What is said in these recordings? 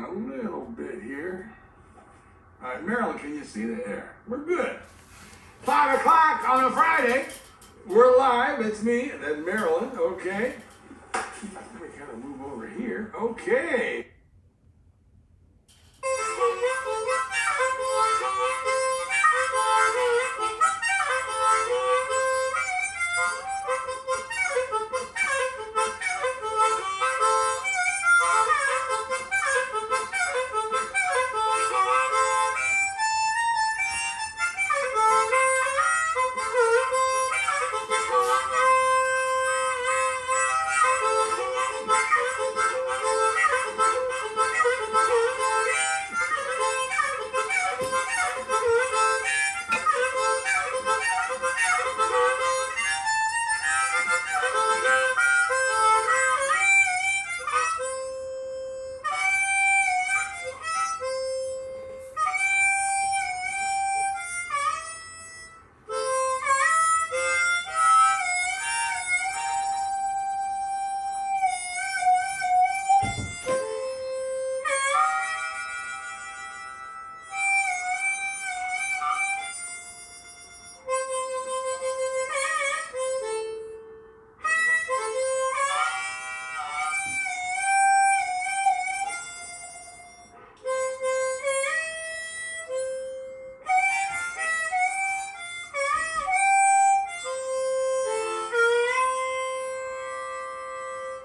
down a little bit here. All right, Marilyn, can you see the air? We're good. 5 o'clock on a Friday. We're live. It's me. That's Marilyn. Okay. Let me kind of move over here. Okay.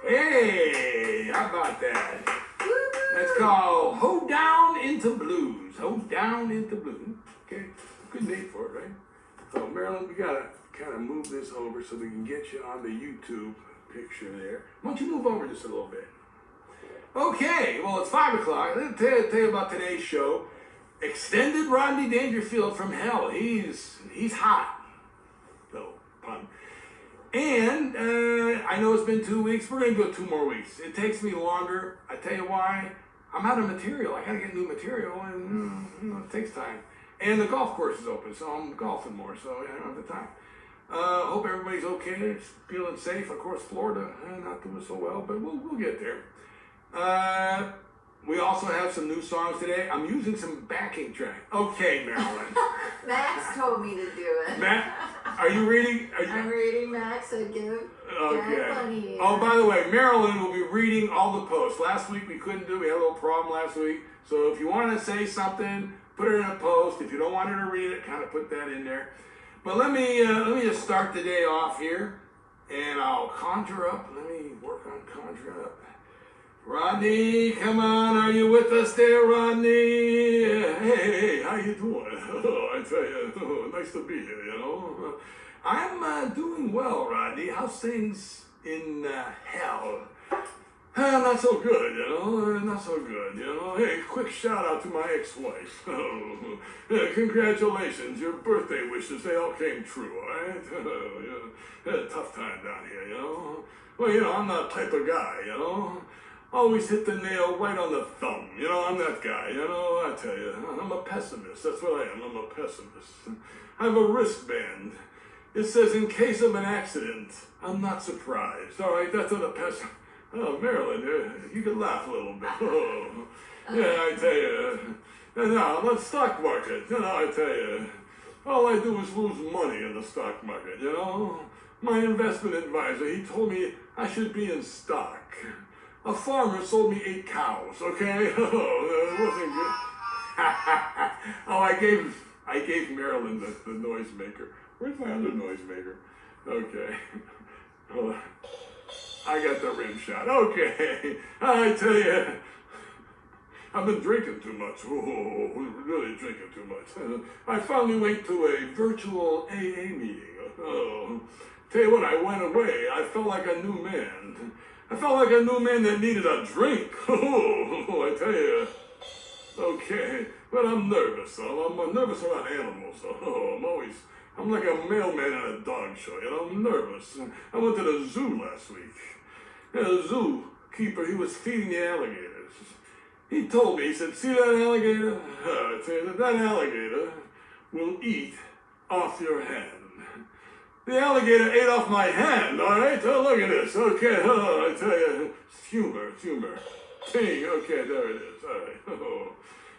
Hey, how about that? That's called Hoe Down into Blues. Hoe Down into Blues. Okay, good name for it, right? So, Marilyn, we gotta kind of move this over so we can get you on the YouTube picture there. Why don't you move over just a little bit? Okay, well, it's 5 o'clock. Let me tell you about today's show. Extended Rodney Dangerfield from hell. He's hot. No pun. And I know it's been 2 weeks. We're going to go 2 more weeks. It takes me longer. I tell you why. I'm out of material. I got to get new material, and it takes time. And the golf course is open, so I'm golfing more, so I don't have the time. Hope everybody's okay. Feeling safe. Of course, Florida, not doing so well, but we'll get there. We also have some new songs today. I'm using some backing track. Okay, Marilyn. Max told me to do it. Matt, are you reading? I'm reading Max, so give money. Oh, by the way, Marilyn will be reading all the posts. Last week we couldn't do. We had a little problem last week. So if you want to say something, put it in a post. If you don't want her to read it, kind of put that in there. But let me just start the day off here, and I'll conjure up. Let me work on conjuring up. Rodney, come on, are you with us there, Rodney? Hey, how you doing? I tell you, nice to be here, you know. I'm doing well, Rodney. How's things in hell? Not so good, you know, not so good, you know. Hey, quick shout out to my ex-wife. Congratulations, your birthday wishes, they all came true, all right? Had a tough time down here, you know. Well, you know, I'm that type of guy, you know. Always hit the nail right on the thumb. You know, I'm that guy, you know, I tell you. I'm a pessimist. That's what I am. I'm a pessimist. I have a wristband. It says, in case of an accident, I'm not surprised. All right, that's what a pessimist. Oh, Marilyn, you can laugh a little bit. Oh, yeah, I tell you. And now, the stock market, you know, I tell you. All I do is lose money in the stock market, you know. My investment advisor, he told me I should be in stock. A farmer sold me 8 cows, okay? Oh, it wasn't good. Oh, I gave Marilyn the noisemaker. Where's my other noisemaker? Okay. Well, I got the rim shot. Okay. I tell you, I've been drinking too much. Oh, really drinking too much. I finally went to a virtual AA meeting. Oh, tell you what, I went away. I felt like a new man. I felt like a new man that needed a drink. Oh, I tell you. Okay, but I'm nervous. I'm nervous around animals. Oh, I'm like a mailman at a dog show. You know, I'm nervous. I went to the zoo last week. The zookeeper, he was feeding the alligators. He told me, he said, see that alligator? I tell you, that alligator will eat off your hand. The alligator ate off my hand, all right? Oh, look at this. Okay, I tell you, it's humor. King, okay, there it is. All right.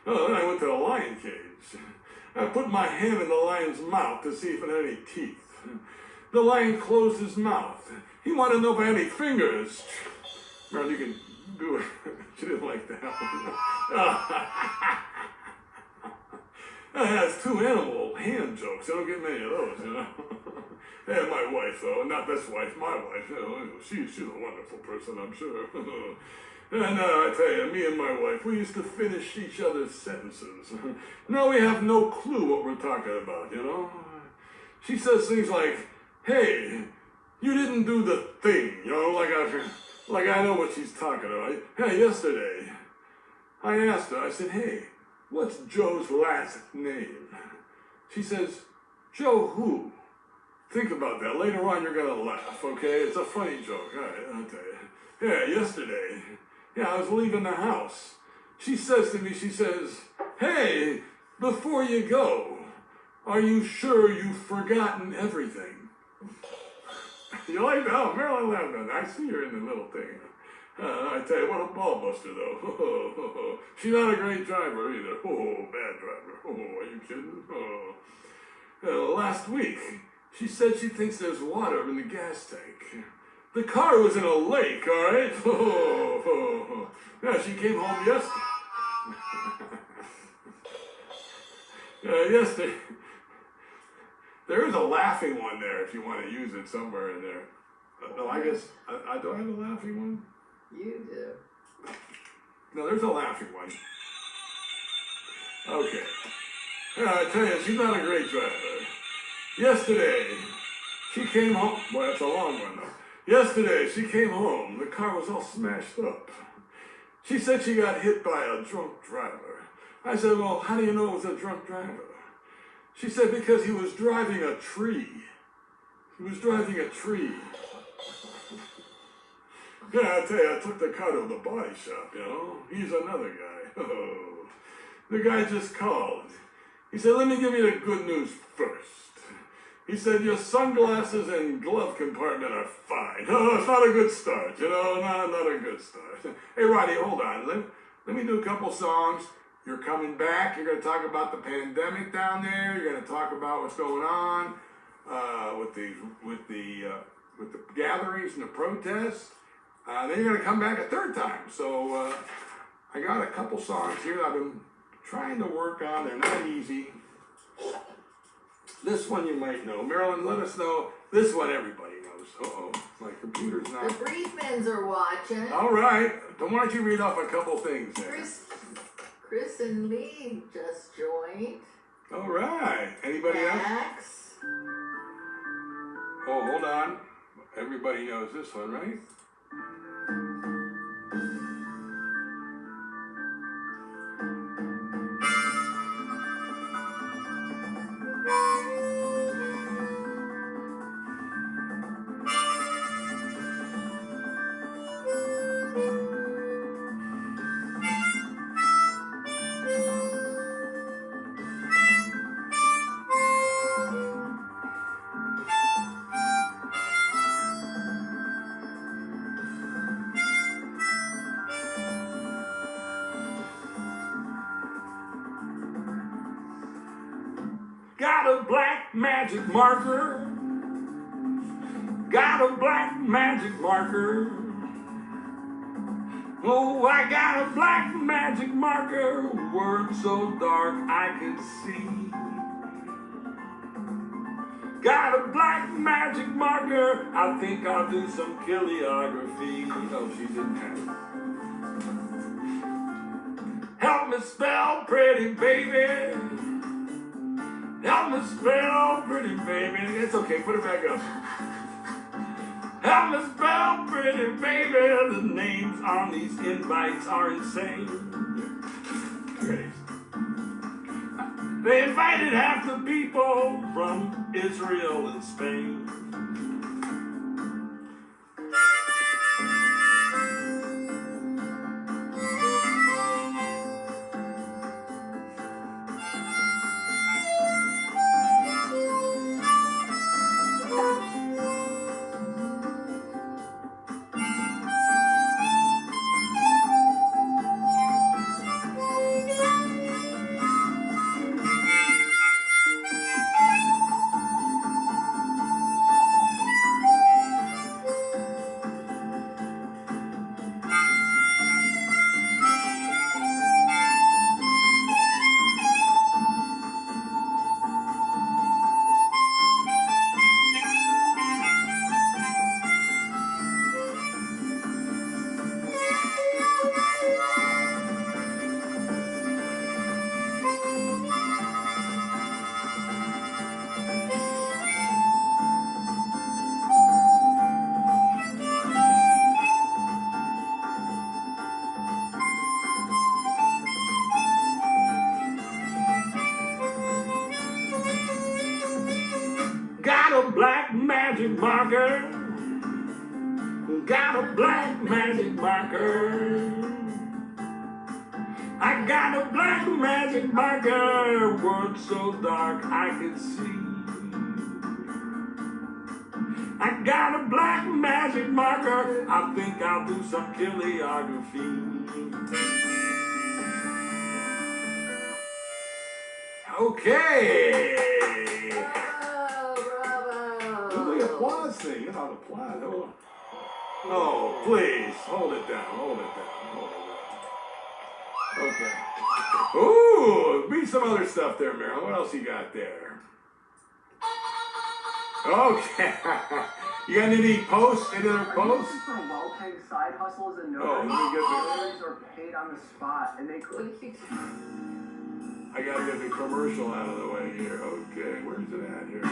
Oh, then I went to the lion cage. I put my hand in the lion's mouth to see if it had any teeth. The lion closed his mouth. He wanted to know if I had any fingers. Marilyn, you can do it. She didn't like that one. That's two animal hand jokes. I don't get many of those, you know. Yeah, my wife, though, not this wife, my wife. You know, she's a wonderful person, I'm sure. And I tell you, me and my wife, we used to finish each other's sentences. Now we have no clue what we're talking about, you know. She says things like, "Hey, you didn't do the thing," you know, like I know what she's talking about. Hey, yesterday, I asked her, I said, "Hey, what's Joe's last name?" She says, "Joe who?" Think about that. Later on, you're going to laugh, okay? It's a funny joke. All right, I'll tell you. Yeah, yesterday, I was leaving the house. She says to me, she says, "Hey, before you go, are you sure you've forgotten everything?" You like that? Oh, Marilyn laughed at that. I see her in the little thing. I tell you, what a ball buster, though. She's not a great driver either. Oh, bad driver. Oh, are you kidding? Oh. Last week, she said she thinks there's water in the gas tank. The car was in a lake, all right? Oh. Yeah, she came home yesterday. There is a laughing one there if you want to use it somewhere in there. No, I guess, I don't have a laughing one. You do. No, there's a laughing one. Okay. Yeah, I tell you, she's not a great driver. Yesterday, she came home. Boy, that's a long one, though. Yesterday, she came home. The car was all smashed up. She said she got hit by a drunk driver. I said, "Well, how do you know it was a drunk driver?" She said, "Because he was driving a tree." He was driving a tree. Yeah, I tell you, I took the car to the body shop, you know. He's another guy. Oh. The guy just called. He said, "Let me give you the good news first." He said, "Your sunglasses and glove compartment are fine." Oh, it's not a good start, you know, not a good start. Hey, Rodney, hold on. Let me do a couple songs. You're coming back. You're going to talk about the pandemic down there. You're going to talk about what's going on with the gatherings and the protests. Then you're going to come back a third time. So I got a couple songs here I've been trying to work on. They're not easy. This one you might know. Marilyn, let us know. This one everybody knows. Uh-oh, my computer's not. The Briefmans are watching. All right. Why don't you read off a couple things there? Chris and Lee just joined. All right. Anybody else? Max. Oh, hold on. Everybody knows this one, right? Got a black magic marker. Got a black magic marker. Oh, I got a black magic marker. Words so dark I can see. Got a black magic marker. I think I'll do some calligraphy. Oh, she didn't have it. Help me spell pretty baby. Help me spell pretty baby. It's okay, put it back up. Help me spell pretty baby. The names on these invites are insane. Great. They invited half the people from Israel and Spain. magic marker. Got a black magic marker. I got a black magic marker. World so dark I can see. I got a black magic marker. I think I'll do some calligraphy. Okay. Bravo. Do the applause thing. You know, applause. Oh, please. Hold it down. Hold it down. Hold it down. Okay. Ooh, beat some other stuff there, Marilyn. What else you got there? Okay. You got any posts? Any other posts? For well-paying side hustles and Oh, let me get notaries are paid on the spot, and they could. I gotta get the commercial out of the way here. Okay, where's it at here?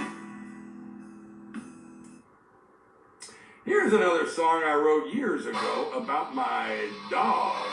Here's another song I wrote years ago about my dog.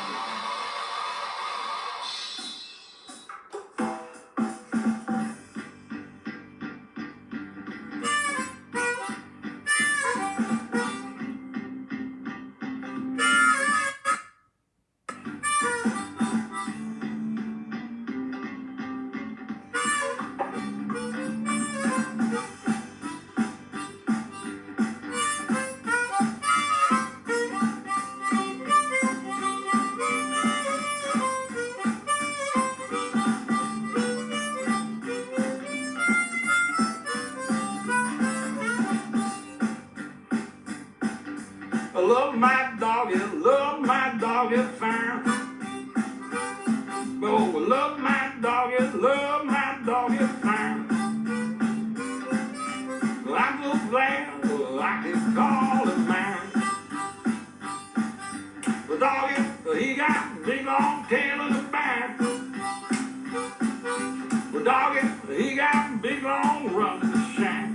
Love my doggy fine. Oh, love my doggy fine. I'm so glad I can call him mine. The doggy, he got a big long tail in the back. The doggy, he got a big long run in the shack.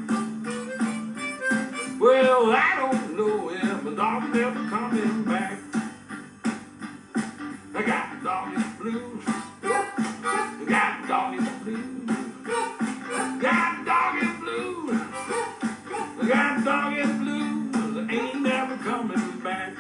Well, I don't know if the dog's ever coming back. I got doggy blues. I got doggy blues. Got doggy blues. I got doggy blues. Ain't never coming back.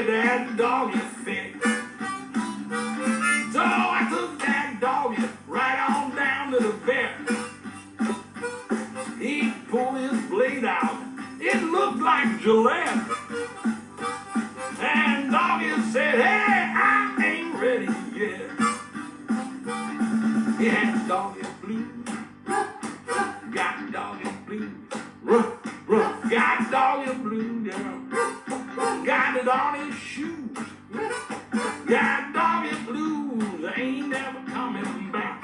That doggy fit. So I took that doggy right on down to the vet. He pulled his blade out. It looked like Gillette. And doggy said, hey, I ain't ready yet. He had doggy blues. Got doggy blues. Got doggy blues, yeah. Got it on his shoes. Got doggy blues. Ain't never coming back.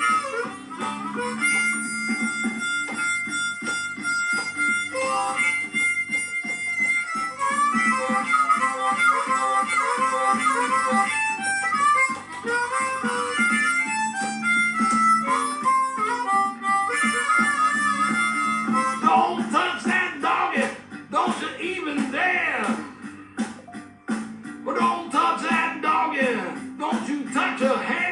Don't touch that doggy. Don't you even dare. But don't touch that doggy. Don't you touch her hair.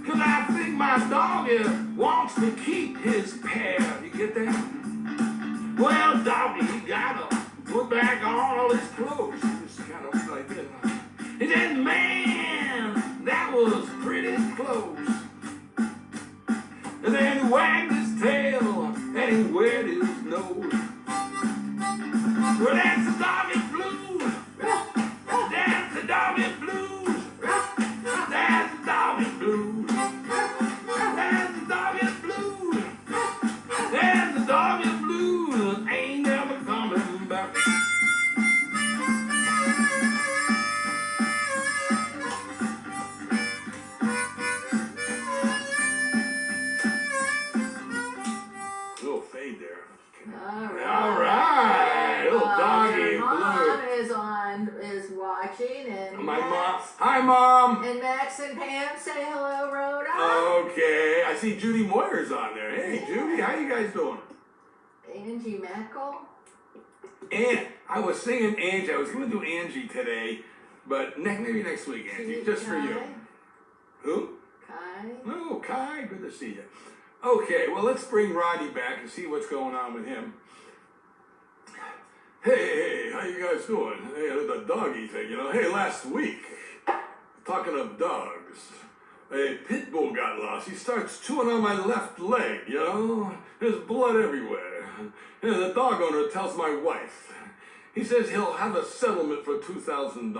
'Cause I think my doggy wants to keep his pair. You get that? Well, doggy, he gotta put back on all his clothes. Just kind of like this. He said, man, that was pretty close. And then he wagged his tail and he wet his nose. Well, that's the doggy blues. That's the doggy blues. That's the doggy blues. That's the doggy is watching, and My mom. Max, Hi, Mom. and Max and Pam say hello, Rhoda. Okay, I see Judy Moyer's on there. Hey, Judy, how you guys doing? Angie Mackel. And I was singing Angie. I was going to do Angie today, but maybe next week, Angie, just for you. Who? Kai. Oh, Kai, good to see you. Okay, well, let's bring Rodney back and see what's going on with him. Hey, how you guys doing? Hey, the doggy thing, you know. Hey, last week, talking of dogs, a pit bull got lost. He starts chewing on my left leg, you know. There's blood everywhere. And the dog owner tells my wife. He says he'll have a settlement for $2,000.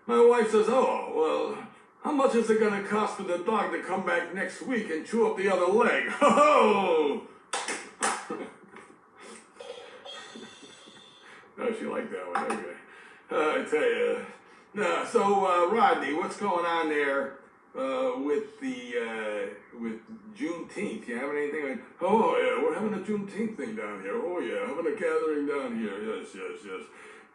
My wife says, oh, well, how much is it going to cost for the dog to come back next week and chew up the other leg? Ho-ho! Oh, she liked that one. Okay. I tell you. So, Rodney, what's going on there with Juneteenth? You having anything? Oh, yeah, we're having a Juneteenth thing down here. Oh, yeah, having a gathering down here. Yes.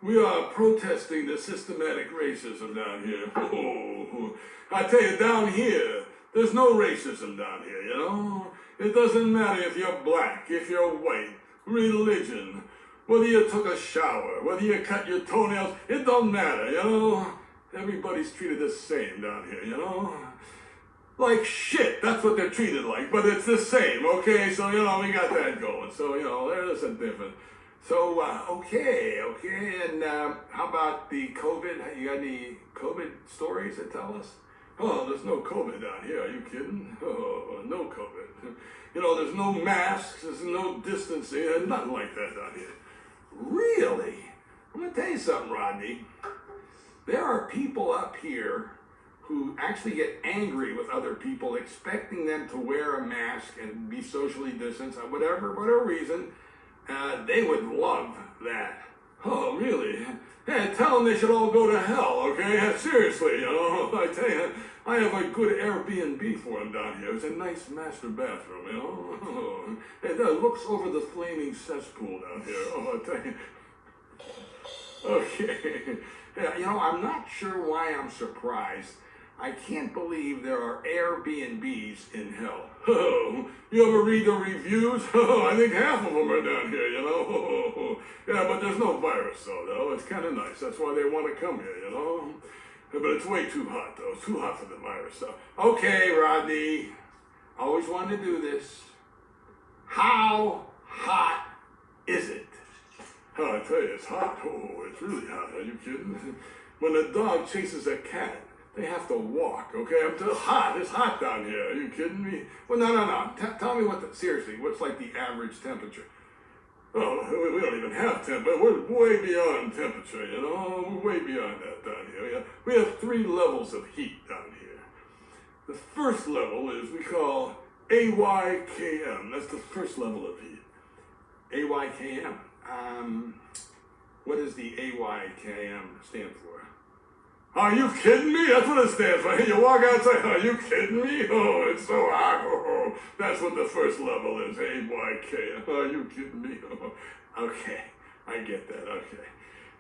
We are protesting the systematic racism down here. Oh, I tell you, down here, there's no racism down here, you know? It doesn't matter if you're black, if you're white, religion, whether you took a shower, whether you cut your toenails, it don't matter, you know? Everybody's treated the same down here, you know? Like shit, that's what they're treated like, but it's the same, okay? So, you know, we got that going. So, you know, there's a difference. So, okay, and how about the COVID? You got any COVID stories to tell us? Oh, there's no COVID down here, are you kidding? Oh, no COVID. You know, there's no masks, there's no distancing, and nothing like that down here. Really? I'm going to tell you something, Rodney. There are people up here who actually get angry with other people, expecting them to wear a mask and be socially distanced, whatever reason. They would love that. Oh, really? Hey, tell them they should all go to hell, okay? Seriously, you know, I tell you, I have a good Airbnb for them down here. It's a nice master bathroom, you know? Oh, it looks over the flaming cesspool down here. Oh, I tell you. Okay. Yeah, you know, I'm not sure why I'm surprised. I can't believe there are Airbnbs in hell. Oh, you ever read the reviews? Oh, I think half of them are down here, you know? Oh, yeah, but there's no virus, though. It's kind of nice. That's why they want to come here, you know? But it's way too hot, though. It's too hot for the virus, though. Okay, Rodney. Always wanted to do this. How hot is it? Oh, I tell you, it's hot. Oh, it's really hot. Are you kidding? When a dog chases a cat, they have to walk, okay? I'm too hot. It's hot down here. Are you kidding me? Well, no. Tell me seriously, what's like the average temperature? Oh, we don't even have temperature. We're way beyond temperature, you know? We're way beyond that down here. We have 3 levels of heat down here. The first level is we call AYKM. That's the first level of heat. AYKM. What does the AYKM stand for? Are you kidding me? That's what it stands for. You walk outside, are you kidding me? Oh, it's so hot. Oh, that's what the first level is, AYK. Are you kidding me? Oh, okay, I get that, okay.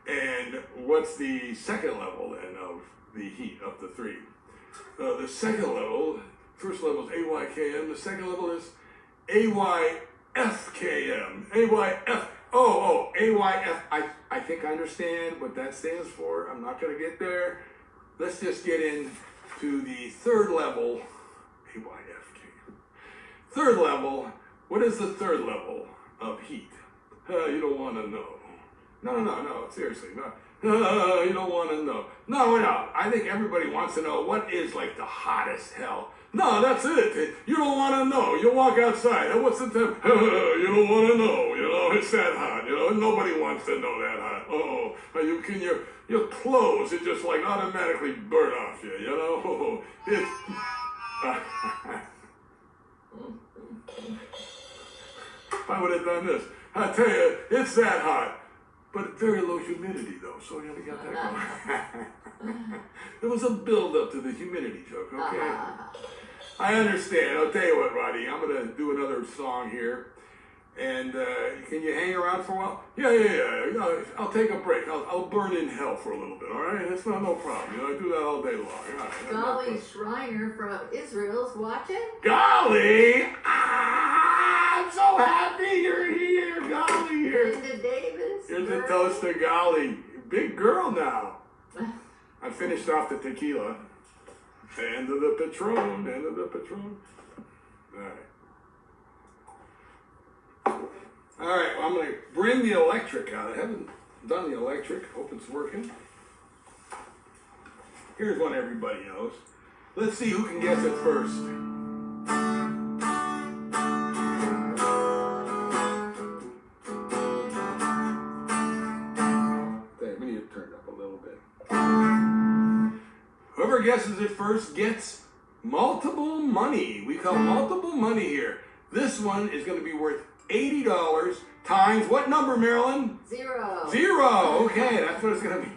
And what's the second level then of the heat of the 3? The second level, first level is AYKM, the second level is AYFKM. AYF. AYF. I think I understand what that stands for. I'm not going to get there. Let's just get into the third level. AYFK. Third level. What is the third level of heat? You don't want to know. No. Seriously, no. You don't want to know. No. I think everybody wants to know what is like the hottest hell. No, that's it. You don't want to know. You walk outside. What's the temp? You don't want to know. You know, it's that hot. You know, nobody wants to know that hot. You can your clothes it just like automatically burn off you. You know, it's. I would have done this. I tell you, it's that hot, but very low humidity though. So you only got that going. There was a build up to the humidity joke. Okay. I understand. I'll tell you what, Roddy. I'm going to do another song here. And can you hang around for a while? Yeah. I'll take a break. I'll burn in hell for a little bit, all right? That's no problem. I do that all day long. All right, Golly Schreiner from Israel's watching. Golly! I'm so happy you're here, Golly. Linda Davis. Here's a toast to Golly. Big girl now. I finished off the tequila. End of the Patron. All right, well, I'm going to bring the electric out. I haven't done the electric. Hope it's working. Here's one everybody knows. Let's see who can guess it first. There, we need it turned up a little bit. Whoever guesses it first gets multiple money. We call multiple money here. This one is going to be worth $80 times what number, Marilyn? 0. 0. Okay, that's what it's going to be.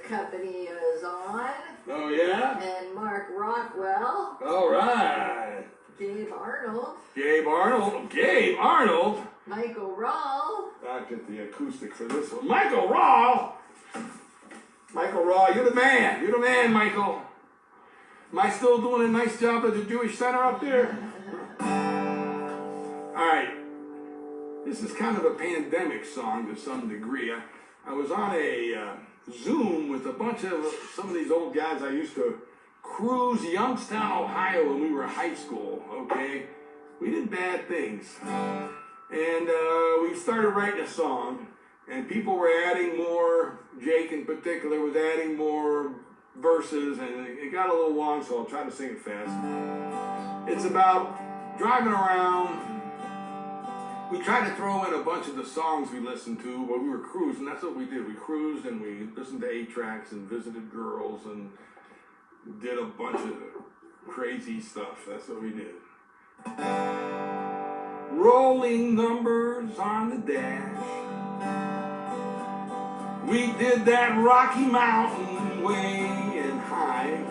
Company is on. Oh, yeah? And Mark Rockwell. All right. Gabe Arnold. Gabe Arnold? Michael Rawl. I'll get the acoustic for this one. Michael Rawl, you're the man. You're the man, Michael. Am I still doing a nice job at the Jewish Center up there? All right. This is kind of a pandemic song to some degree. I was on a Zoom with a bunch of some of these old guys I used to cruise Youngstown, Ohio when we were high school, okay? We did bad things. And we started writing a song, and people were adding more. Jake in particular was adding more verses, and it got a little long, so I'll try to sing it fast. It's about driving around. We tried to throw in a bunch of the songs we listened to while we were cruising. That's what we did. We cruised and we listened to 8-tracks and visited girls and did a bunch of crazy stuff. That's what we did. Rolling numbers on the dash. We did that Rocky Mountain way and high.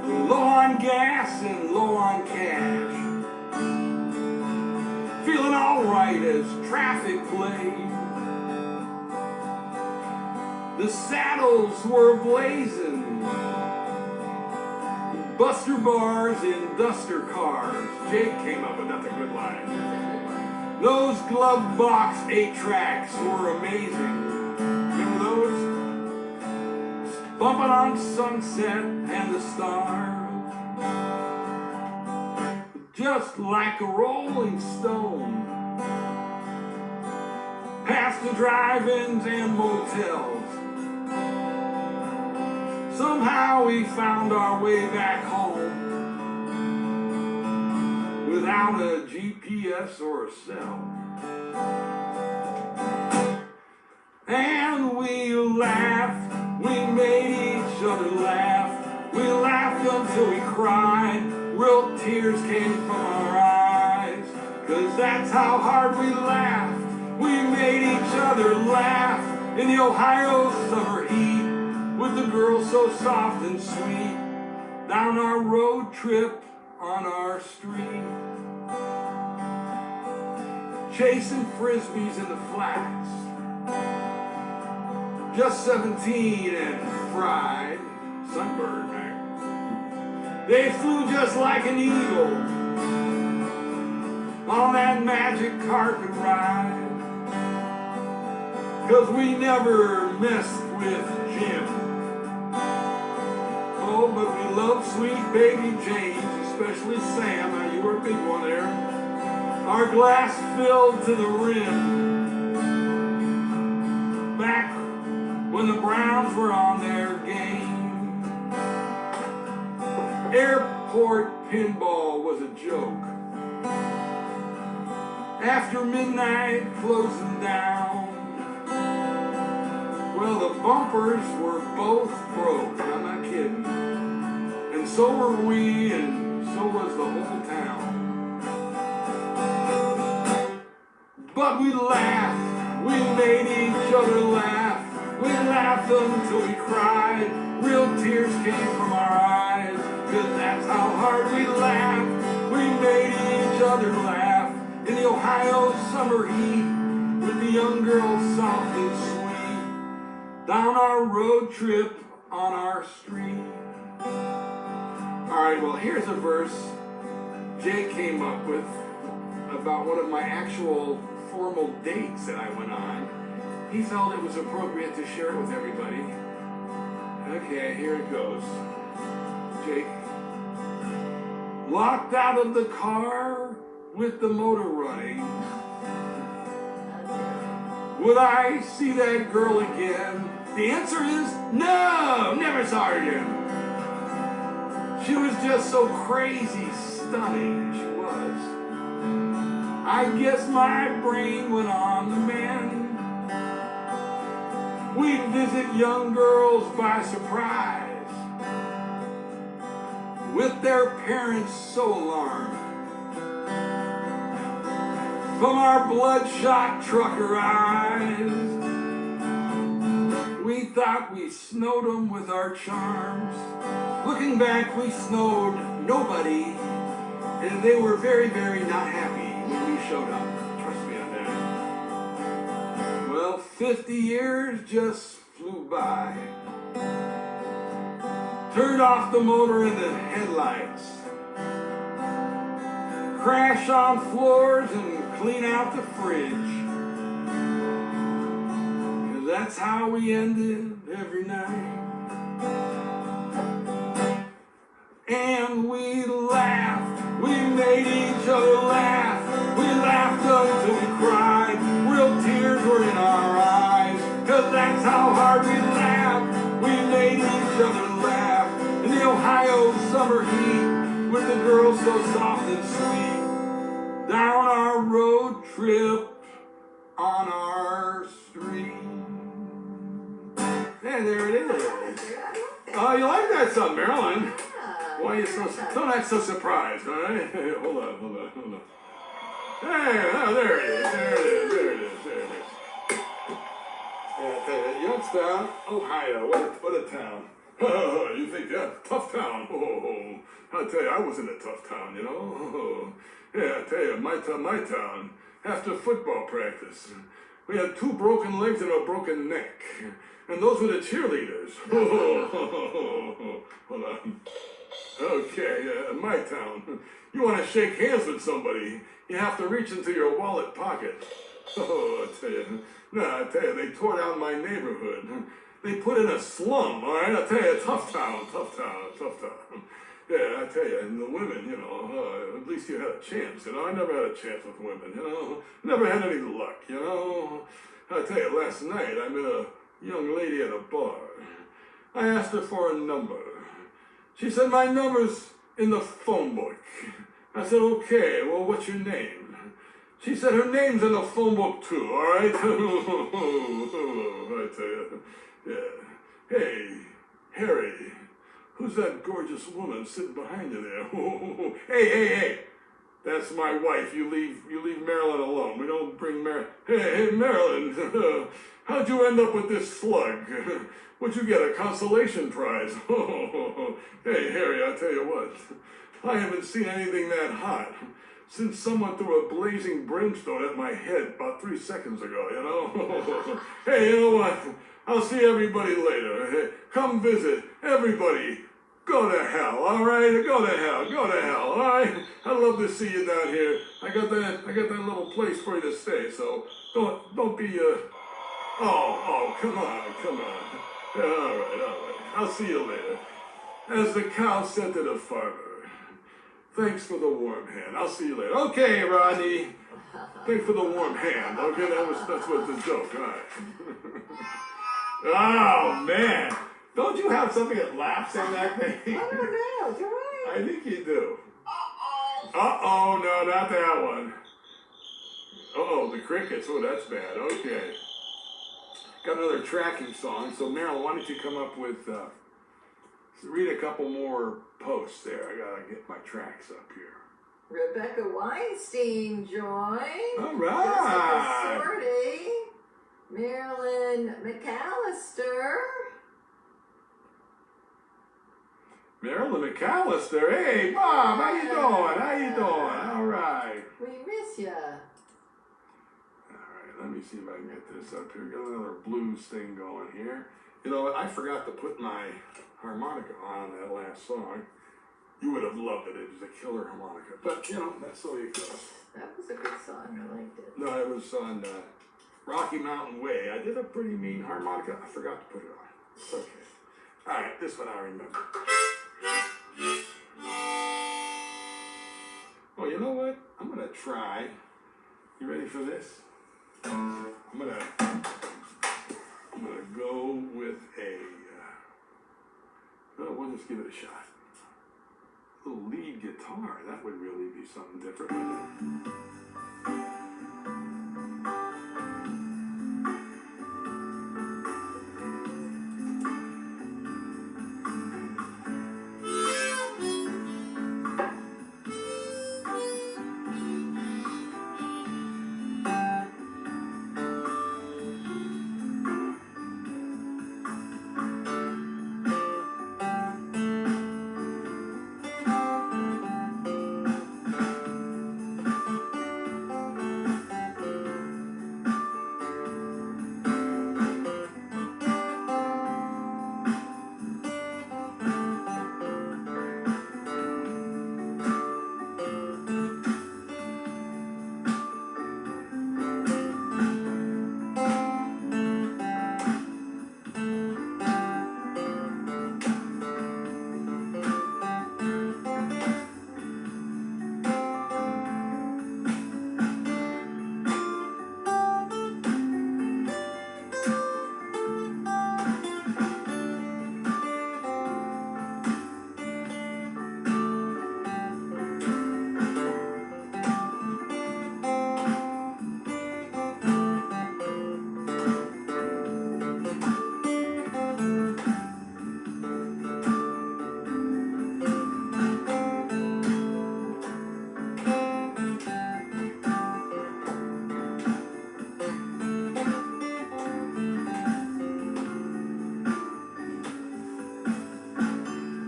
Low on gas and low on cash. Feeling alright as traffic played. The saddles were blazing. Buster bars in duster cars. Jake came up with that's a good line. Those glove box 8-tracks were amazing. Remember those? Bumping on Sunset and the Stars. Just like a rolling stone. Past the drive-ins and motels. Somehow we found our way back home without a GPS or a cell. And we laughed, we made each other laugh. We laughed until we cried, real tears came from our eyes. 'Cause that's how hard we laughed. We made each other laugh in the Ohio summer heat. With the girl so soft and sweet, down our road trip on our street. Chasing frisbees in the flats. Just 17 and fried, sunburned there. They flew just like an eagle on that magic carpet ride. 'Cause we never messed with Jim. Oh, but we love sweet baby James, especially Sam. Now, you were a big one there. Our glass filled to the rim. Back when the Browns were on their game. Airport pinball was a joke. After midnight closing down. Well, the bumpers were both broke, I'm not kidding. And so were we, and so was the whole town. But we laughed, we made each other laugh. We laughed until we cried, real tears came from our eyes. 'Cause that's how hard we laughed. We made each other laugh in the Ohio summer heat. With the young girl soft and sweet. Down our road trip on our street. Alright, well, here's a verse Jay came up with about one of my actual formal dates that I went on. He felt it was appropriate to share it with everybody. Okay, here it goes. Jake. Locked out of the car with the motor running. Would I see that girl again? The answer is no, never saw her again. She was just so crazy stunning, she was. I guess my brain went on the mend. We'd visit young girls by surprise, with their parents so alarmed. From our bloodshot trucker eyes, we thought we snowed them with our charms. Looking back, we snowed nobody, and they were very, very not happy when we showed up. Trust me on that. Well, 50 years just flew by. Turned off the motor and the headlights. Crash on floors and clean out the fridge. 'Cause that's how we ended every night. And we laughed, we made each other laugh. We laughed until we cried, real tears were in our eyes. 'Cause that's how hard we laughed, we made each other laugh. In the Ohio summer heat, with the girl so soft and sweet. Down our road trip on our street. Hey, there it is. Oh, you like that song, Marilyn? Why are you so, don't act so surprised, all right? Hey, hold on. Hey, oh, there it is. Yeah, Youngstown, Ohio, what a town. Oh, you think that? Tough town. Oh, I'll tell you, I was in a tough town, you know. Oh, yeah, I tell you, my town, after football practice, we had 2 broken legs and a broken neck. And those were the cheerleaders. Hold on. Okay, my town. You want to shake hands with somebody, you have to reach into your wallet pocket. Oh, I tell you. No, I tell you, they tore down my neighborhood. They put in a slum, all right? I tell you, tough town. Yeah, I tell you, and the women, at least you had a chance, I never had a chance with women, Never had any luck, I tell you, last night I met a young lady at a bar. I asked her for a number. She said, my number's in the phone book. I said, okay, well, what's your name? She said, her name's in the phone book too, all right? I tell you, yeah. Hey, Harry, who's that gorgeous woman sitting behind you there? Hey, that's my wife. You leave Marilyn alone. We don't bring Marilyn. Hey, Marilyn, how'd you end up with this slug? Would you get a consolation prize? Hey, Harry, I tell you what, I haven't seen anything that hot since someone threw a blazing brimstone at my head about 3 seconds ago, Hey, you know what? I'll see everybody later. Hey, come visit. Everybody, go to hell, all right? Go to hell, all right? I'd love to see you down here. I got that little place for you to stay, so don't be, come on. Yeah, all right. I'll see you later. As the cow said to the farmer, thanks for the warm hand. I'll see you later. Okay, Rodney. Thanks for the warm hand. Okay, that's what the joke. All right. Oh, man. Don't you have something that laughs in that thing? I don't know. You're right. I think you do. Uh-oh. No, not that one. Uh-oh, the crickets. Oh, that's bad. Okay. Got another tracking song. So, Marilyn, why don't you come up with, read a couple more posts there. I got to get my tracks up here. Rebecca Weinstein joined. All right. Jessica Sorty. Marilyn McAllister. Marilyn McAllister. Hey, Bob, how you doing? All right. We miss ya. Let me see if I can get this up here. Got another blues thing going here. You know, I forgot to put my harmonica on that last song. You would have loved it. It was a killer harmonica. But, that's the way it goes. That was a good song. I liked it. No, it was on Rocky Mountain Way. I did a pretty mean harmonica. I forgot to put it on. It's okay. All right, this one I remember. Oh, you know what? I'm going to try. You ready for this? I'm gonna go with we'll just give it a shot. A little lead guitar, that would really be something different, wouldn't it?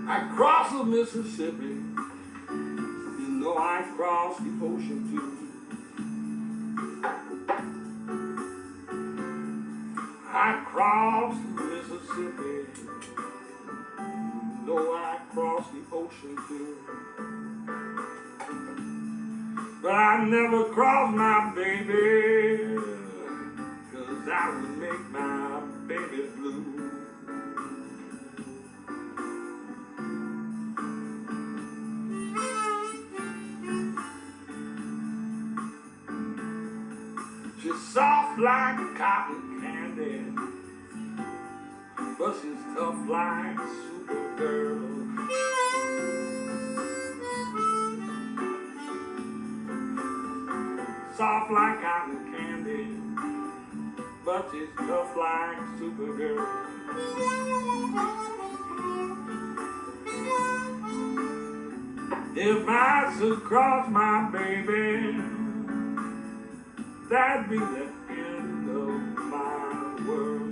Across the Mississippi, you know I crossed the ocean too. I crossed the Mississippi, you know I crossed the ocean but I never cross my baby, 'cause I would make my baby blue. She's soft like cotton candy, but she's tough like Supergirl. Soft like cotton candy, but she's tough like Supergirl. If I should cross my baby, that'd be the end of my world.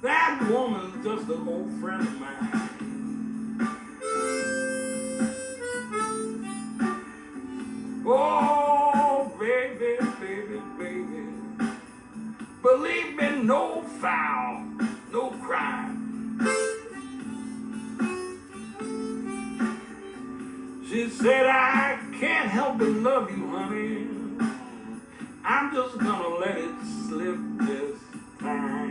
That woman's just an old friend of mine. Oh, baby, baby, baby. Believe me, no foul, no crime. She said, I can't help but love you, honey. I'm just gonna let it slip this time.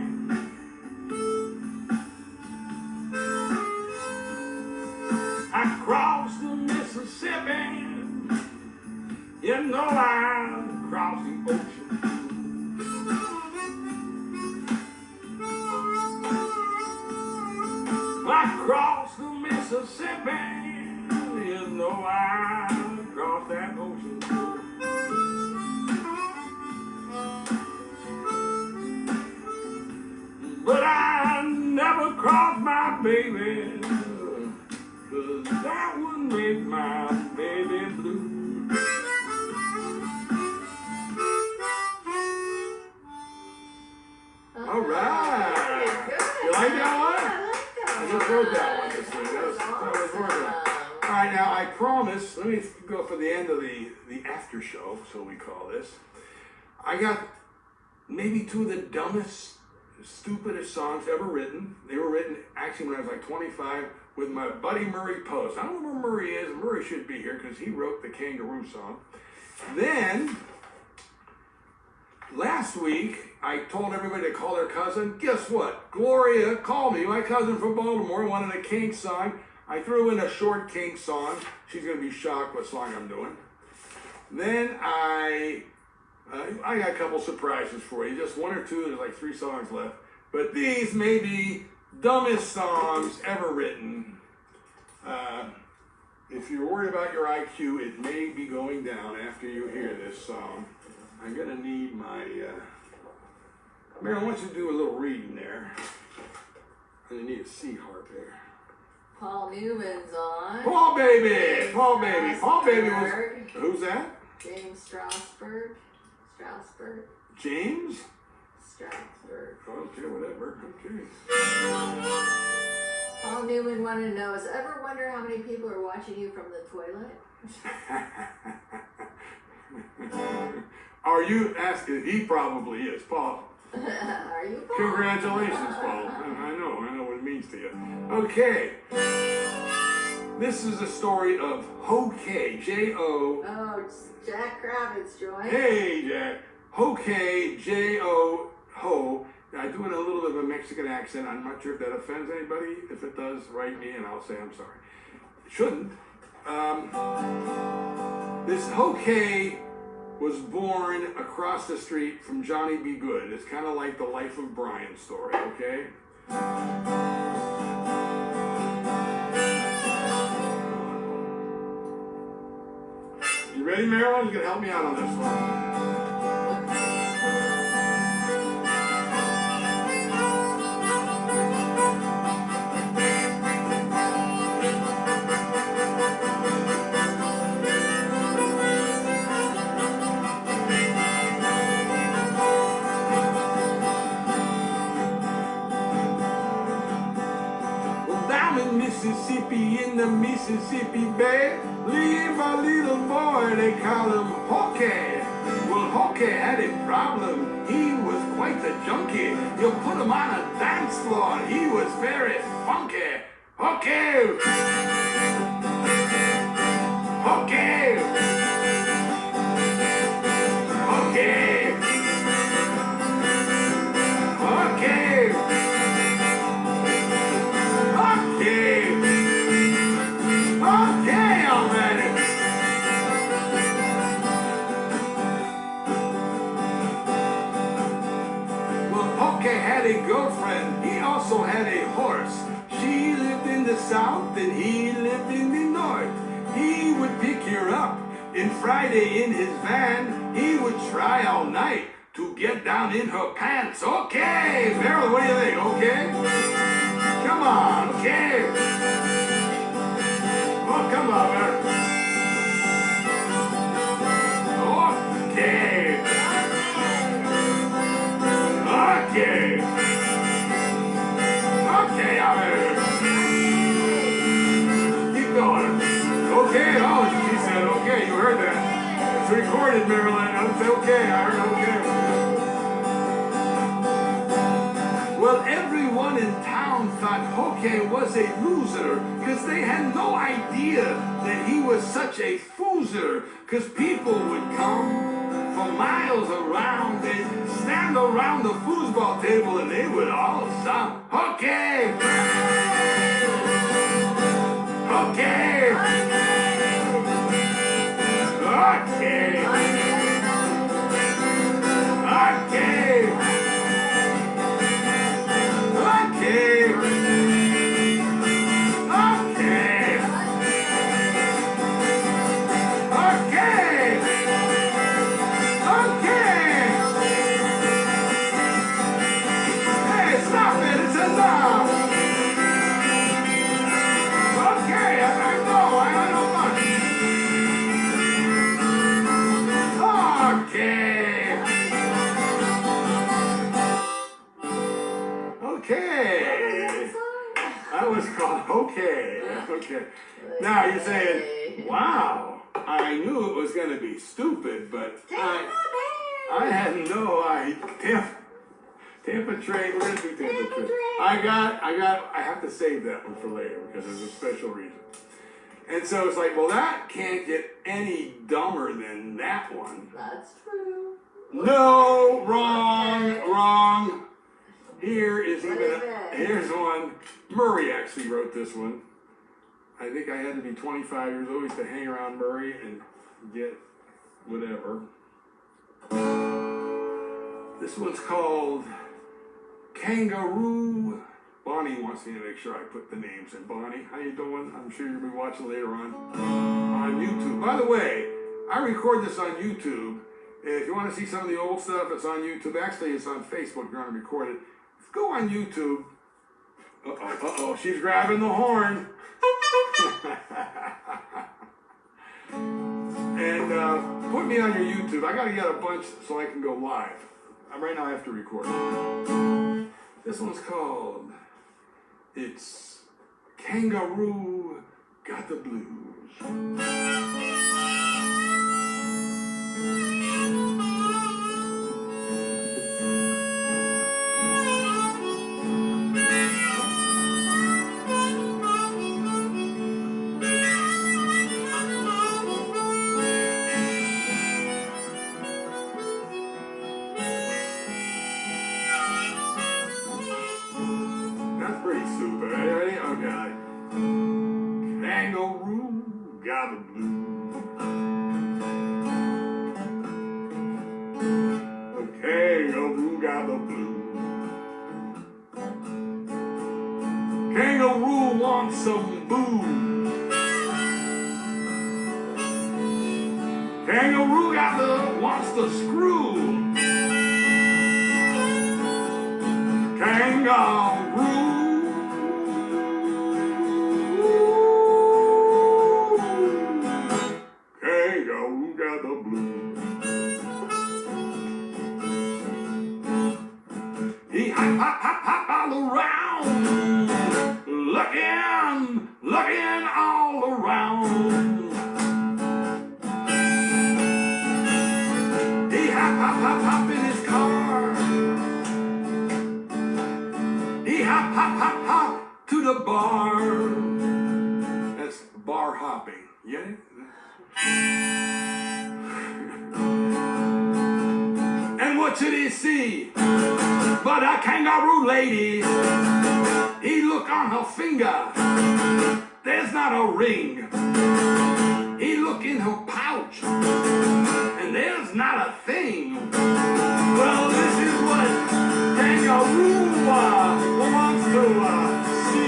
I crossed the Mississippi. You know I crossed the ocean. I crossed the Mississippi. You know I crossed that ocean too. But I never crossed my baby, 'cause that would make my baby blue. All right. You like that one? I like that I just wrote that one this week. That was working. All right, now I promise, let me go for the end of the after show, so we call this. I got maybe two of the dumbest, stupidest songs ever written. They were written actually when I was like 25 with my buddy Murray Post. I don't know where Murray is. Murray should be here because he wrote the Kangaroo song. Then, last week, I told everybody to call their cousin. Guess what? Gloria called me, my cousin from Baltimore, wanted a Kinks song. I threw in a short Kinks song. She's going to be shocked what song I'm doing. Then I got a couple surprises for you. Just one or two. There's like 3 songs left. But these may be dumbest songs ever written. If you're worried about your IQ, it may be going down after you hear this song. I'm going to need my... Marilyn, why don't you do a little reading there? And you need a C harp there. Paul Newman's on. Paul Baby! Paul Baby! Paul Baby was... Who's that? James Strasberg. James? Strasberg. Okay, whatever. Okay. Paul Newman wanted to know, is ever wonder how many people are watching you from the toilet? Are you asking? He probably is. Paul, Are you Paul? Congratulations, Paul. I know what it means to you. Okay. This is a story of Hoke, J-O. Oh, it's Jack Kravitz joint. Hey, Jack. Hoke, J-O, Ho. I do it in a little bit of a Mexican accent. I'm not sure if that offends anybody. If it does, write me and I'll say I'm sorry. It shouldn't. This Hoke was born across the street from Johnny B. Good. It's kind of like the Life of Brian story, okay? You ready, Marilyn? You can help me out on this one. Mississippi, in the Mississippi Bay, live a little boy, they call him Hoke. Well, Hoke had a problem. He was quite the junkie. You put him on a dance floor, he was very funky. Hoke! Hoke! Hoke! Hoke! A girlfriend, he also had a horse. She lived in the south and he lived in the north. He would pick her up and Friday in his van. He would try all night to get down in her pants. Okay, Marilyn, what do you think? Okay? Come on, okay? Oh, come on, Marilyn. Okay. Okay. Okay, keep going. Okay, oh, she said okay, you heard that. It's recorded, Marilyn. It's okay, I heard okay. Well, everyone in town thought Hoke was a loser because they had no idea that he was such a foozer, because people would come for miles around and stand around the foosball table and they would all shout, Hoke! Hoke! Hoke! Okay. Now you're saying, wow, I knew it was going to be stupid, but I had no idea. Tampa Train, we're going to do Tampa Train. I have to save that one for later because there's a special reason. And so it's like, well, that can't get any dumber than that one. That's true. No, wrong. Here is here's one. Murray actually wrote this one. I think I had to be 25 years old to hang around Murray and get whatever. This one's called Kangaroo. Bonnie wants me to make sure I put the names in. Bonnie, how you doing? I'm sure you'll be watching later on YouTube. By the way, I record this on YouTube. If you want to see some of the old stuff, it's on YouTube. Actually, it's on Facebook. If you're going to record it, go on YouTube. Uh-oh, she's grabbing the horn. And put me on your YouTube. I got to get a bunch so I can go live. Right now I have to record it. This one's called, it's Kangaroo Got the Blues. got the blues. The kangaroo got the blues. Kangaroo wants some booze. Kangaroo wants the screw. Kangaroo. Kangaroo got the blues. He hop all around, looking all around. He hop in his car. He hop to the bar. That's bar hopping. Yeah. And what should he see but a kangaroo lady? He look on her finger, there's not a ring. He look in her pouch, and there's not a thing. Well, this is what kangaroo wants to see.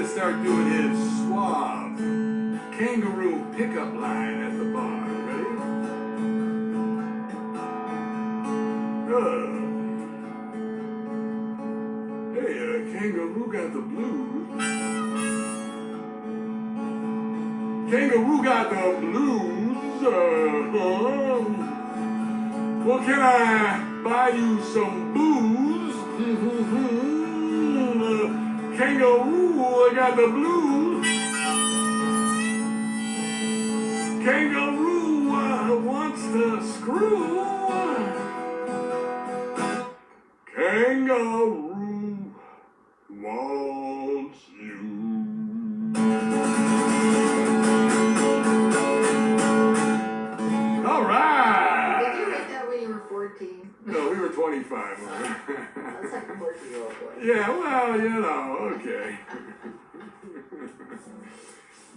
Start doing his suave kangaroo pickup line at the bar. Ready? Hey, kangaroo got the blues. Kangaroo got the blues. Well, can I buy you some booze? Kangaroo, I got the blues. Kangaroo wants the screw. Kangaroo wants you. All right. Did you write that when you were 14? No, we were 25. That's like a 14-year-old boy. Yeah, well, okay.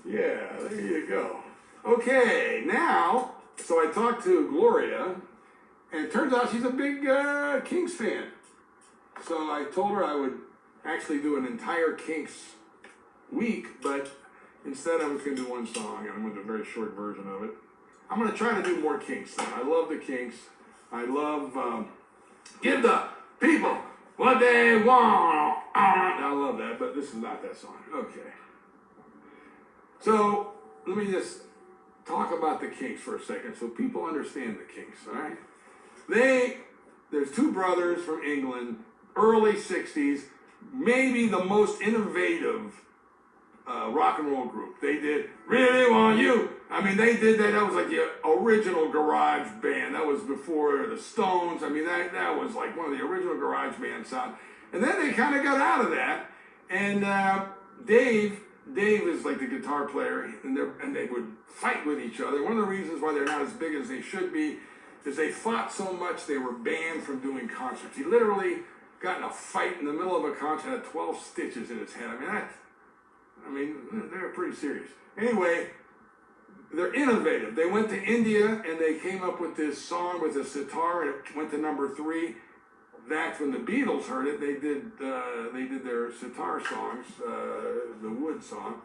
Yeah, there you go. Okay, now, so I talked to Gloria, and it turns out she's a big Kinks fan. So I told her I would actually do an entire Kinks week, but instead I was going to do one song, and I'm going to do a very short version of it. I'm going to try to do more Kinks, though. I love the Kinks. I love Give the People What They Want. I love that, but this is not that song. Okay. So let me just talk about the Kinks for a second so people understand the Kinks, all right? There's two brothers from England, early 60s, maybe the most innovative rock and roll group. They did Really Want You. I mean, they did that. That was like the original garage band. That was before the Stones. I mean, that was like one of the original garage band sound. And then they kind of got out of that. And Dave is like the guitar player, and they would fight with each other. One of the reasons why they're not as big as they should be is they fought so much they were banned from doing concerts. He literally got in a fight in the middle of a concert, had 12 stitches in his head. I mean, they're pretty serious. Anyway, they're innovative. They went to India and they came up with this song with a sitar, and it went to number 3. That's when the Beatles heard it. They did their sitar songs, the Wood song.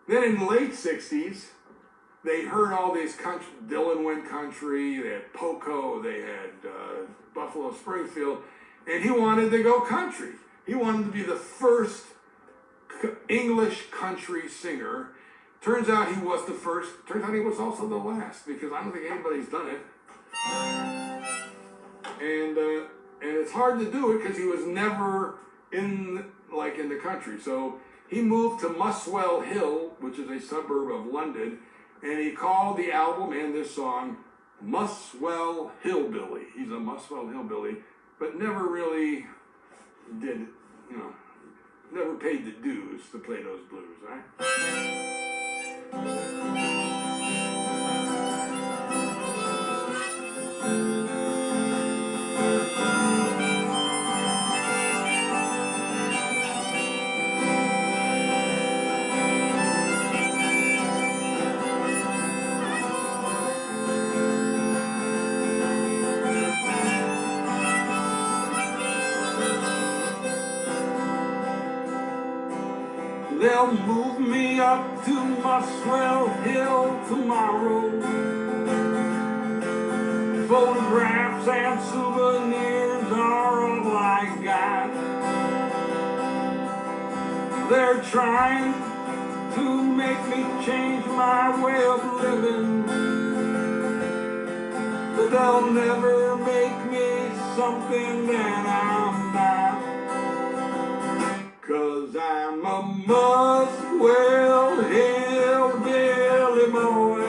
Then in the late 60s, they heard all these country. Dylan went country. They had Poco. They had Buffalo Springfield, and he wanted to go country. He wanted to be the first English country singer. Turns out he was the first. Turns out he was also the last, because I don't think anybody's done it. and it's hard to do it because he was never in the country. So he moved to Muswell Hill, which is a suburb of London, and he called the album and this song Muswell Hillbilly. He's a Muswell Hillbilly, but never really did, never paid the dues to play those blues, right? They'll move me up to Muswell Hill tomorrow. Photographs and souvenirs are all I got. They're trying to make me change my way of living, but they'll never make me something that I'm not. 'Cause I'm a Muswell hillbilly boy,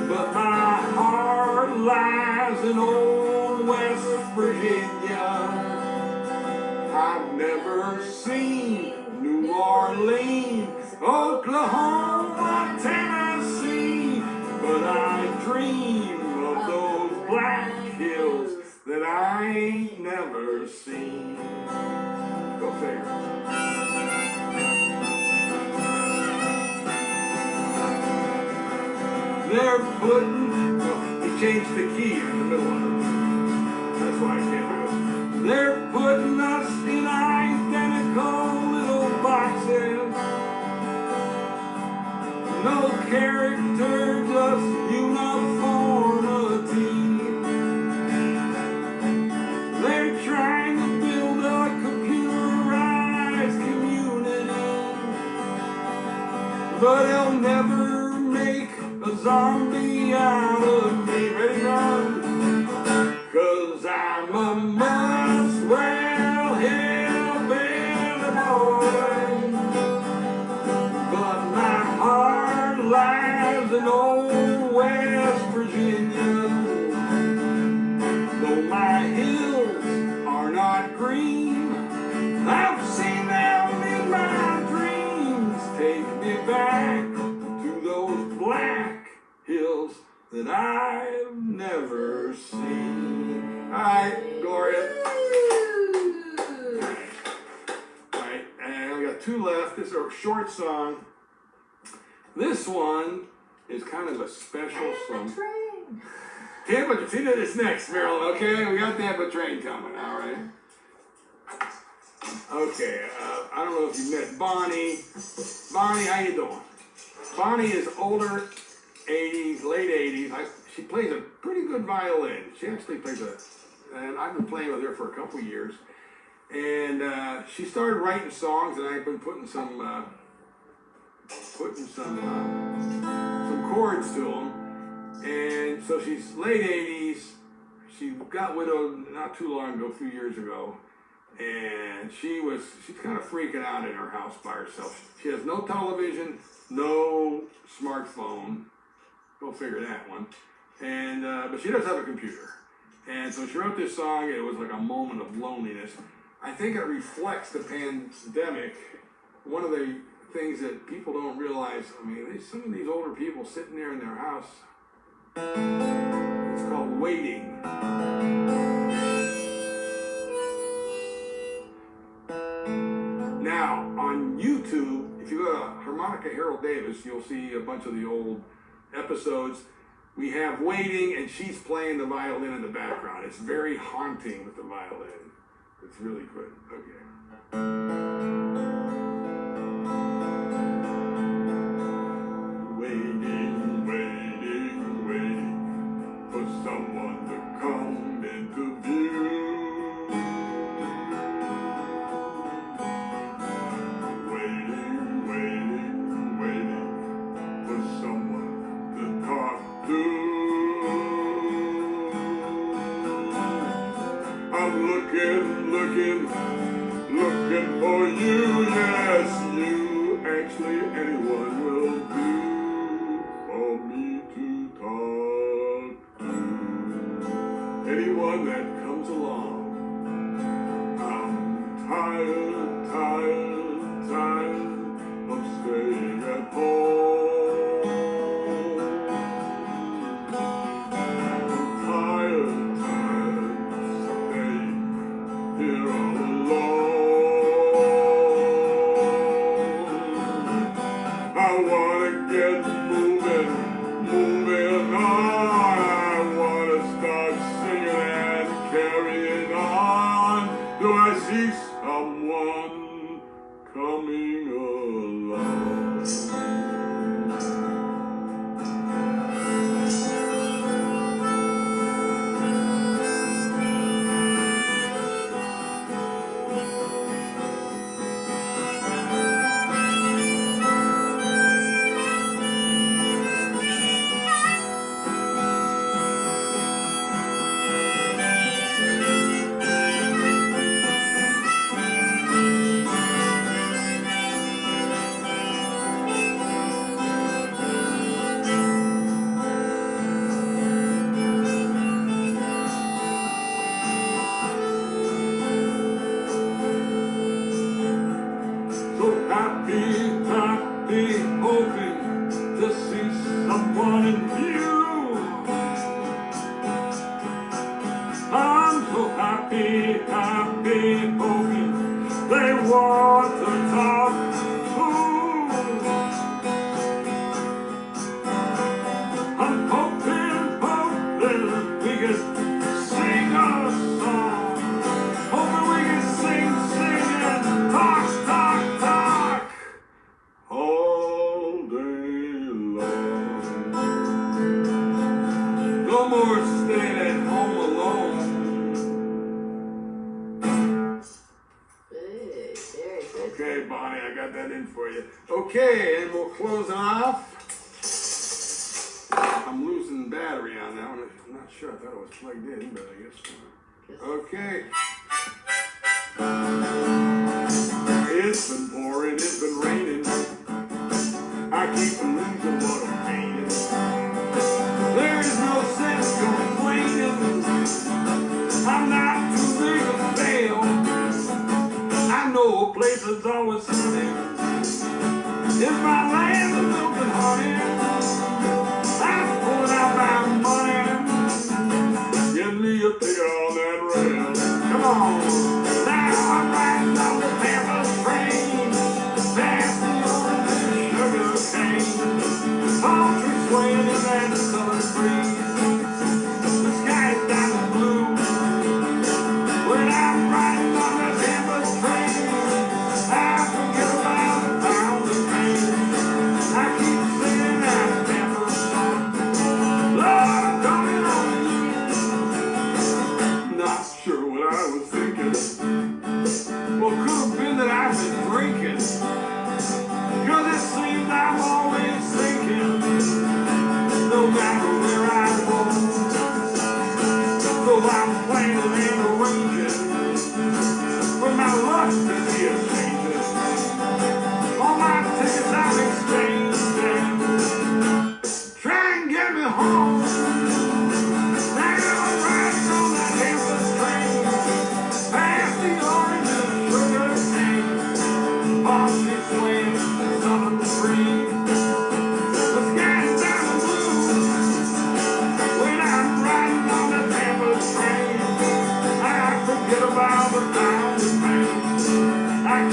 but my heart lies in old West Virginia. I've never seen New Orleans, Oklahoma, Tennessee, but I dream of those black hills that I ain't never seen. Go figure. They're putting, he changed the key in the middle of it. That's why I can't do it. They're putting us in identical little boxes. No character, just uniformity. They're trying to build a computerized community, but they'll never make a zombie out of me. Ready, Ron? 'Cause I'm a Muswell hillbilly boy, but my heart lies in old West Virginia. Though my hills are not green, I've seen them in my dreams. Take me back to those black hills that I've never seen. All right, Gloria. All right, and I got two left. This is a short song. This one is kind of a special song. Train. Tampa, see that it's next, Marilyn, okay? We got Tampa Train coming, all right? Okay, I don't know if you met Bonnie. Bonnie, how you doing? Bonnie is older, 80s, late 80s. She plays a pretty good violin. She actually plays and I've been playing with her for a couple years. And she started writing songs, and I've been putting some chords to them. And so she's late 80s. She got widowed not too long ago, a few years ago. And she's kind of freaking out in her house by herself. She has no television, no smartphone. Go figure that one. And but she does have a computer. And so she wrote this song. It was like a moment of loneliness. I think it reflects the pandemic. One of the things that people don't realize, I mean, some of these older people sitting there in their house, it's called waiting. Now, on YouTube, if you go to Harmonica Harold Davis, you'll see a bunch of the old episodes. We have waiting, and she's playing the violin in the background. It's very haunting with the violin. It's really good. Okay. Waiting, waiting, waiting for someone to come into view. Waiting, waiting, waiting for someone to talk to. looking for you, yes, you. Actually, anyone will do for me to talk to. Anyone that comes along. I'm tired of staying at home. I'm tired of staying here all alone. I wanna get moving on. I wanna start singing and carrying on. Do I see someone coming along? Happy, hoping to see someone in you. I'm so happy, hoping they want to talk too. I'm hoping we can sing a song. Hoping we can sing and talk all day long. No more staying at home alone. Hey, very good. Okay, Bonnie, I got that in for you. Okay, and we'll close off. I'm losing battery on that one. I'm not sure. I thought it was plugged in, but I guess not. Okay. It's been pouring, it's been raining. I keep losing what I'm painting. There is no sense complaining. I'm not too big a fail. I know a place that's always sunny. It's my land of milk and honey. I'm pulling out my money. Get me a ticket on that rail. Come on. Now I'm riding on the Tampa Train. Past the orange sugar cane. Palm trees swaying in that southern breeze. The sky is diamond blue. When I'm riding on the Tampa Train, I forget about the pounds of pain. I keep singing that Tampa song. Lord, I'm coming on you. Not sure what I was thinking. Well, could have been that I've been drinking. Cause it seems I'm always thinking, no matter where I go. So I'm planning and arranging for my luck to be a changing. All my tickets I'm exchanging. Try and get me home. Now I'm riding on that Tampa Train. Past the orange and sugar cane. Palm trees swing, southern breeze. The sky is diamond blue. When I'm riding on the Tampa Train, I forget about the pound of pain. I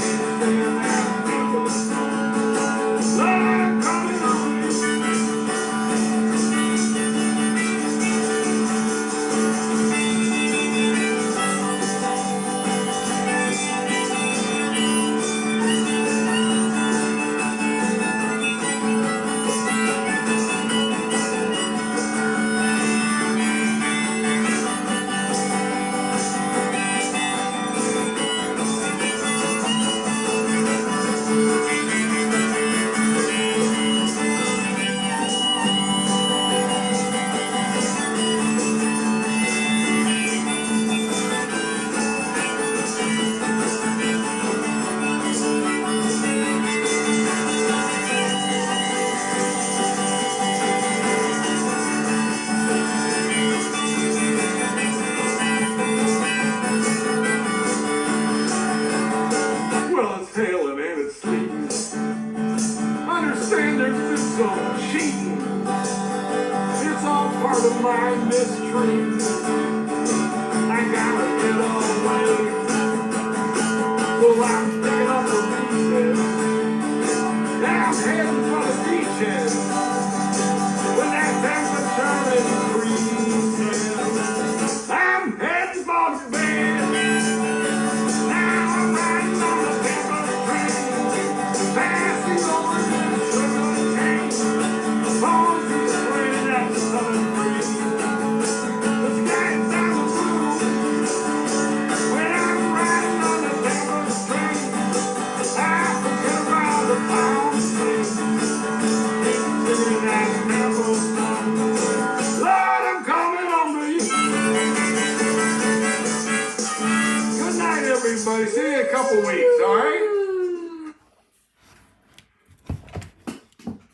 everybody. See you in a couple weeks, all right?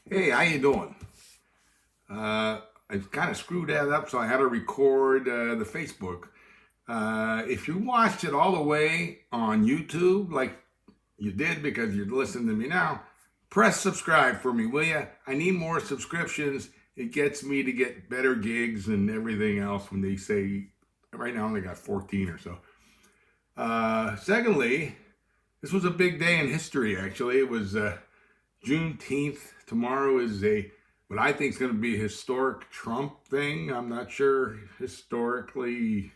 Hey, how you doing? I kind of screwed that up, so I had to record the Facebook. If you watched it all the way on YouTube, like you did because you're listening to me now, press subscribe for me, will you? I need more subscriptions. It gets me to get better gigs and everything else when they say, right now I only got 14 or so. Secondly, this was a big day in history, actually. It was Juneteenth. Tomorrow is what I think is going to be a historic Trump thing. I'm not sure historically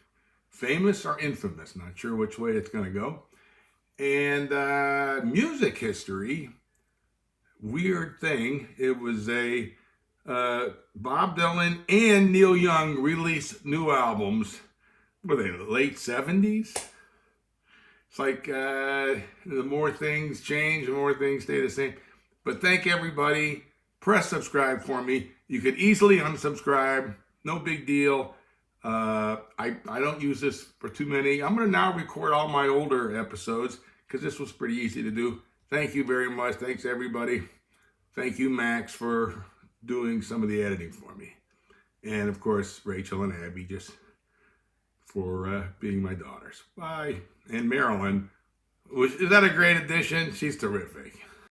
famous or infamous. Not sure which way it's going to go. And music history, weird thing. It was Bob Dylan and Neil Young released new albums. Were they the late 70s? It's like the more things change, the more things stay the same. But thank everybody. Press subscribe for me. You could easily unsubscribe. No big deal. I don't use this for too many. I'm going to now record all my older episodes because this was pretty easy to do. Thank you very much. Thanks, everybody. Thank you, Max, for doing some of the editing for me. And, of course, Rachel and Abby just for being my daughters. Bye. And Marilyn. Is that a great addition? She's terrific.